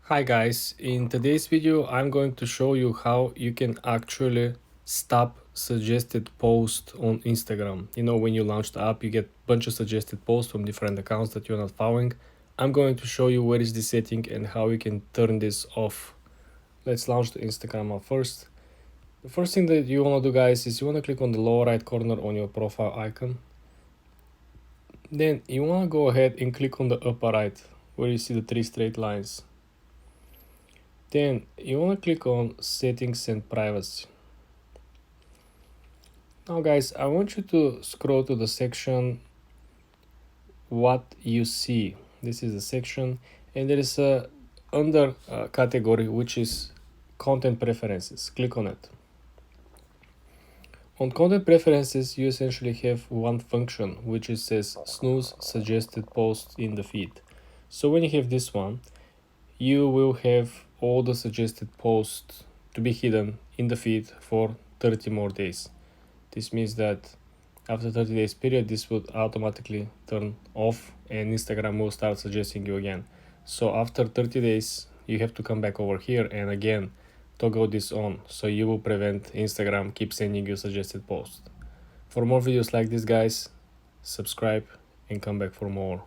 Hi guys, in today's video I'm going to show you how you can actually stop suggested posts on Instagram. You know, when you launch the app you get a bunch of suggested posts from different accounts that you're not following. I'm going to show you where is this setting and how you can turn this off. Let's launch the Instagram app first. The first thing that you want to do guys is you want to click on the lower right corner on your profile icon. Then you want to go ahead and click on the upper right where you see the three straight lines. Then you want to click on settings and privacy. Now guys, I want you to scroll to the section what you see. This is the section and there is a under category which is content preferences. Click on it. On content preferences you essentially have one function which is says snooze suggested posts in the feed. So when you have this one, you will have all the suggested posts to be hidden in the feed for 30 more days. This means that after 30 days period, this would automatically turn off and Instagram will start suggesting you again. So after 30 days, you have to come back over here and again toggle this on, so you will prevent Instagram keep sending you suggested posts. For more videos like this guys, subscribe and come back for more.